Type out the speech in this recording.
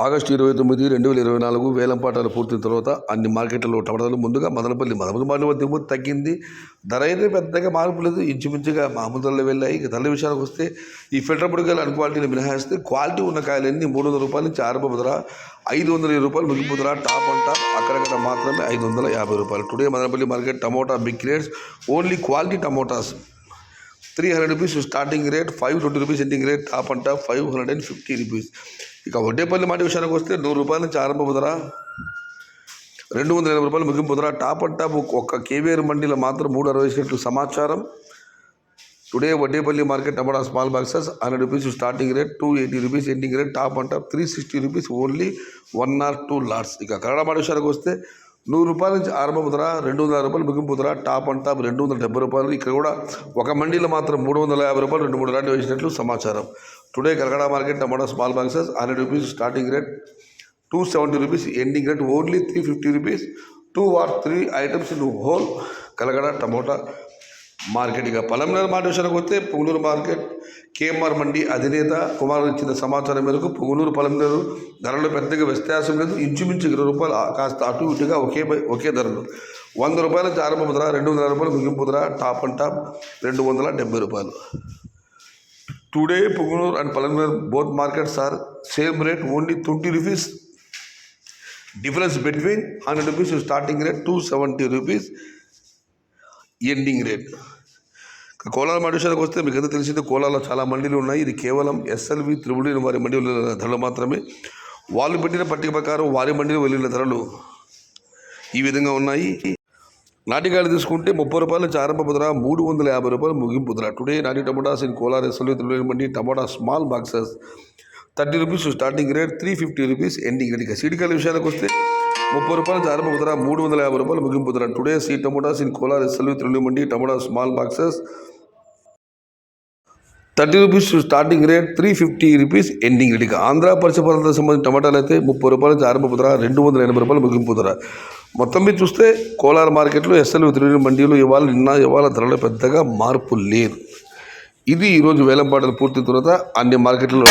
August 29, 2024 వేలంపాటాలు పూర్తయిన తర్వాత అన్ని మార్కెట్లలో టమాటాలు ముందుగా మదనపల్లి దిగుమతి తగ్గింది. ధర అయితే పెద్దగా మార్పు లేదు, ఇంచుమించుగా మామూలు ధరలు వెళ్ళాయి. ఇక ధరల విషయానికి వస్తే ఈ ఫిల్టర్ పొడికాయలు అన్క్వాలిటీని మినహాయిస్తే క్వాలిటీ ఉన్న కాయలన్నీ 300 రూపాయల నుంచి ఆరంభ ధర 520 రూపాయలు ముగింపు ధర. టాప్ అండ్ టాప్ అక్కడక్కడ మాత్రమే 550 రూపాయలు. Today Madanapalle market tomato big rates, only quality tomatoes 300 rupees starting rate, 520 rupees ending rate. Top and top 550 rupees. ఇక వడ్డేపల్లి మాట విషయానికి వస్తే 100 రూపాయల నుంచి ఆరంభ ధర, 280 రూపాయలు ముగింపు ధర. టాప్ అండ్ టాప్ ఒక్క కేవీఆర్ మండీలో మాత్రం 360 సమాచారం. Today Vaddepalli market tomato small boxes 100 rupees starting rate, 280 rupees ending rate. Top and top 360 rupees, only 1 or 2 LADS. ఇక కన్నడ మాట విషయానికి వస్తే 100 రూపాయల నుంచి ఆరంభ ధర, 200 రూపాయలు ముగింపు ధర. టాప్ అండ్ టాప్ 270 రూపాయలు. ఇక్కడ కూడా ఒక మండీలో మాత్రం 350 రూపాయలు 2-3 లాట్లు వేసినట్లు సమాచారం. Today Kalakada market tomato small boxes 100 rupees starting rate, 270 rupees ending rate, only 350 rupees. 2 or 3 items in whole Kalakada tomato market. ఇక పలమనేరు మాట విషయానికి వస్తే పుంగనూరు మార్కెట్ కేఎంఆర్ మండి అధినేత కుమార్ ఇచ్చిన సమాచారం మేరకు పుంగనూరు పలమనేరు ధరలో పెద్దగా వ్యత్యాసం లేదు. ఇంచుమించు 20 రూపాయలు కాస్త అటు ఇటుగా ఒకే ధరలు. 100 రూపాయల నుంచి ఆరంభ ధర, 200 రూపాయలు ముగింపు ధర. టాప్ అండ్ టాప్ 270 రూపాయలు. Today Punganur and Palamaner both markets are same rate, only 20 rupees difference between 100 rupees starting rate, 270 rupees ending rate. Kolar mandi విషయానికి వస్తే మీకు ఎంత తెలిసిందే, కోలార్లో చాలా మండీలు ఉన్నాయి. ఇది కేవలం ఎస్ఎల్వి త్రిబుల్ వారి మండీలు ధరలు మాత్రమే. వాళ్ళు పెట్టిన పట్టిక ప్రకారం వారి మండీలో వెళ్ళిన ధరలు ఈ విధంగా ఉన్నాయి. నాటికాయలు తీసుకుంటే 30 రూపాయల నుంచి ఆరంభ ధర, 350 రూపాయలు ముగింపు ధర. టుడే నాటి tomatoes in Kolar SLV triple మండి tomato small boxes 30 rupees starting rate, 350 rupees ending rate. ఇక సీడికాయల విషయానికి వస్తే 30 రూపాయల నుంచి ఆరంభ ధర, 350 రూపాయలు ముగింపు ధర. Today see tomatoes in Kolar SLV triple మండి tomato small boxes 30 rupees starting rate, 350 rupees ending rate. ఇక ఆంధ్ర పరిసరాలకు సంబంధించిన టమాటాలు అయితే 30 రూపాయల నుంచి ఆరంభ ధర, 280 రూపాయలు ముగింపు ధర. మొత్తం మీద చూస్తే కోలార్ మార్కెట్లో ఎస్ఎల్వి త్రిబుల్ మండీలు ఇవాళ ధరలో పెద్దగా మార్పు లేదు. ఇది ఈరోజు వేలంపాటలు పూర్తి తర్వాత అన్ని మార్కెట్లలో